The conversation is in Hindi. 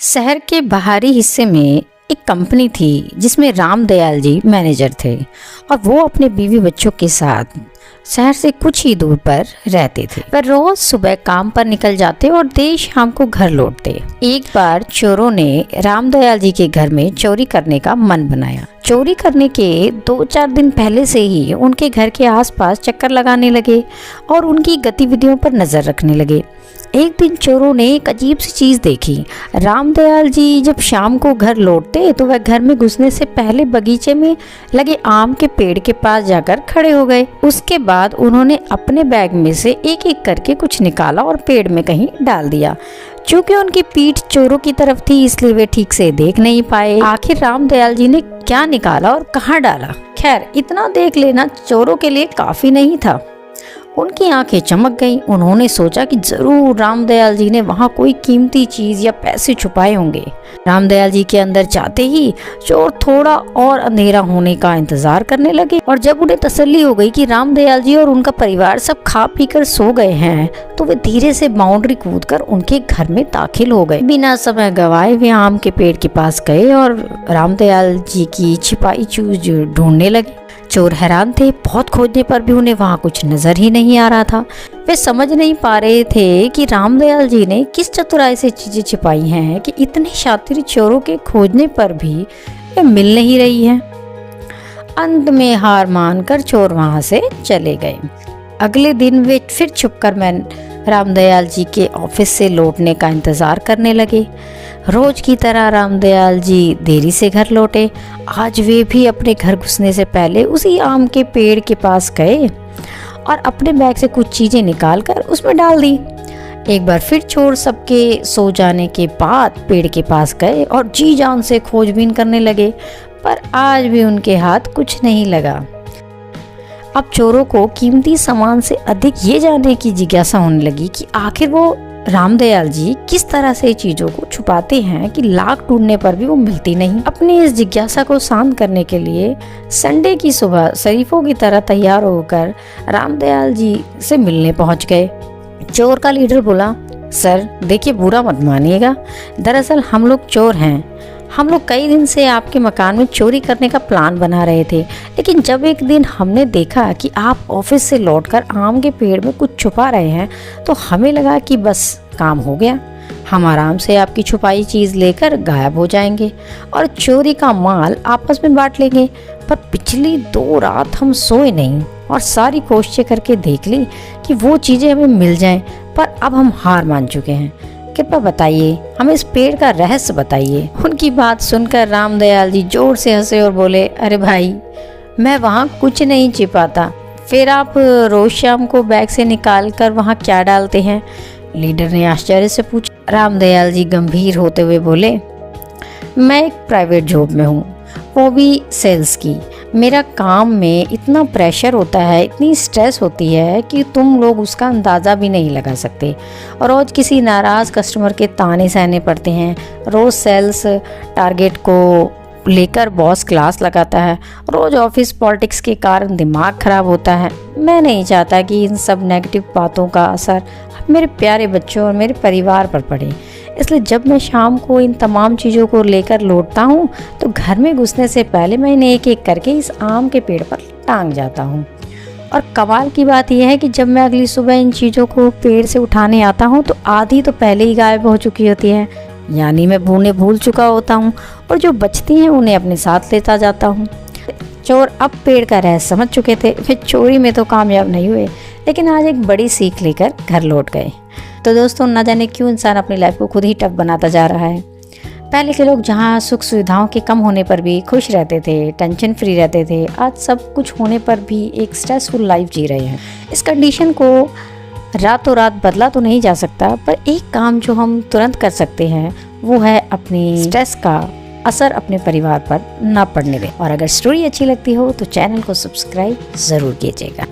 शहर के बाहरी हिस्से में एक कंपनी थी जिसमें रामदयाल जी मैनेजर थे और वो अपने बीवी बच्चों के साथ शहर से कुछ ही दूर पर रहते थे। वह रोज सुबह काम पर निकल जाते और देर शाम को घर लौटते। एक बार चोरों ने रामदयाल जी के घर में चोरी करने का मन बनाया। चोरी करने के 2-4 दिन पहले से ही उनके घर के आसपास चक्कर लगाने लगे और उनकी गतिविधियों पर नजर रखने लगे। एक दिन चोरों ने एक अजीब सी चीज देखी। रामदयाल जी जब शाम को घर लौटते तो वह घर में घुसने से पहले बगीचे में लगे आम के पेड़ के पास जाकर खड़े हो गए। उसके बाद उन्होंने अपने बैग में से एक एक करके कुछ निकाला और पेड़ में कहीं डाल दिया। चूँकि उनकी पीठ चोरों की तरफ थी इसलिए वे ठीक से देख नहीं पाए आखिर रामदयाल जी ने क्या निकाला और कहाँ डाला। खैर, इतना देख लेना चोरों के लिए काफी नहीं था। उनकी आंखें चमक गईं। उन्होंने सोचा कि जरूर रामदयाल जी ने वहां कोई कीमती चीज या पैसे छुपाए होंगे। रामदयाल जी के अंदर जाते ही चोर थोड़ा और अंधेरा होने का इंतजार करने लगे और जब उन्हें तसल्ली हो गई कि रामदयाल जी और उनका परिवार सब खा पी कर सो गए हैं तो वे धीरे से बाउंड्री कूदकर उनके घर में दाखिल हो गए। बिना समय गवाए वे आम के पेड़ के पास गए और रामदयाल जी की छिपाई चीज ढूंढने लगे। चोर हैरान थे। बहुत खोजने पर भी उन्हें वहां कुछ नजर ही नहीं आ रहा था। वे समझ नहीं पा रहे थे कि रामदयाल जी ने किस चतुराई से चीजें छिपाई हैं कि इतने शातिर चोरों के खोजने पर भी वे मिल नहीं रही हैं। अंत में हार मानकर चोर वहां से चले गए। अगले दिन वे फिर छुपकर रामदयाल जी के ऑफिस से लौटने का इंतजार करने लगे। रोज की तरह रामदयाल जी देरी से घर लौटे। आज वे भी अपने घर घुसने से पहले उसी आम के पेड़ के पास गए और अपने बैग से कुछ चीजें निकालकर उसमें डाल दी। एक बार फिर चोर सबके सो जाने के बाद पेड़ के पास गए और जी जान से खोजबीन करने लगे, पर आज भी उनके हाथ कुछ नहीं लगा। अब चोरों को कीमती सामान से अधिक ये जानने की जिज्ञासा होने लगी कि आखिर वो रामदयाल जी किस तरह से चीजों को छुपाते हैं कि लाख ढूंढने पर भी वो मिलती नहीं। अपनी इस जिज्ञासा को शांत करने के लिए संडे की सुबह शरीफों की तरह तैयार होकर रामदयाल जी से मिलने पहुंच गए। चोर का लीडर बोला, सर देखिए, बुरा मत मानिएगा, दरअसल हम लोग चोर हैं। हम लोग कई दिन से आपके मकान में चोरी करने का प्लान बना रहे थे, लेकिन जब एक दिन हमने देखा कि आप ऑफिस से लौटकर आम के पेड़ में कुछ छुपा रहे हैं तो हमें लगा कि बस काम हो गया। हम आराम से आपकी छुपाई चीज़ लेकर गायब हो जाएंगे और चोरी का माल आपस में बांट लेंगे। पर पिछली 2 रात हम सोए नहीं और सारी कोशिशें करके देख ली कि वो चीज़ें हमें मिल जाएं, पर अब हम हार मान चुके हैं। कृपया बताइए, हमें इस पेड़ का रहस्य बताइए। उनकी बात सुनकर रामदयाल जी जोर से हंसे और बोले, अरे भाई, मैं वहाँ कुछ नहीं छिपाता। फिर आप रोज शाम को बैग से निकाल कर वहाँ क्या डालते हैं? लीडर ने आश्चर्य से पूछा। रामदयाल जी गंभीर होते हुए बोले, मैं एक प्राइवेट जॉब में हूँ, वो भी सेल्स की। मेरा काम में इतना प्रेशर होता है, इतनी स्ट्रेस होती है कि तुम लोग उसका अंदाज़ा भी नहीं लगा सकते। और रोज़ किसी नाराज़ कस्टमर के ताने सहने पड़ते हैं। रोज़ सेल्स टारगेट को लेकर बॉस क्लास लगाता है। रोज़ ऑफिस पॉलिटिक्स के कारण दिमाग खराब होता है। मैं नहीं चाहता कि इन सब नेगेटिव बातों का असर मेरे प्यारे बच्चों और मेरे परिवार पर पड़े। इसलिए जब मैं शाम को इन तमाम चीज़ों को लेकर लौटता हूँ तो घर में घुसने से पहले मैं इन्हें एक एक करके इस आम के पेड़ पर टांग जाता हूँ। और कमाल की बात यह है कि जब मैं अगली सुबह इन चीज़ों को पेड़ से उठाने आता हूँ तो आधी तो पहले ही गायब हो चुकी होती है, यानी मैं उन्हें भूल चुका होता हूँ और जो बचती हैं उन्हें अपने साथ लेता जाता हूँ। चोर अब पेड़ का रहस्य समझ चुके थे। वे चोरी में तो कामयाब नहीं हुए, लेकिन आज एक बड़ी सीख लेकर घर लौट गए। तो दोस्तों, न जाने क्यों इंसान अपनी लाइफ को खुद ही टफ बनाता जा रहा है। पहले के लोग जहाँ सुख सुविधाओं के कम होने पर भी खुश रहते थे, टेंशन फ्री रहते थे, आज सब कुछ होने पर भी एक स्ट्रेसफुल लाइफ जी रहे हैं। इस कंडीशन को रातों रात बदला तो नहीं जा सकता, पर एक काम जो हम तुरंत कर सकते हैं वो है अपनी स्ट्रेस का असर अपने परिवार पर ना पड़ने दें। और अगर स्टोरी अच्छी लगती हो तो चैनल को सब्सक्राइब ज़रूर कीजिएगा।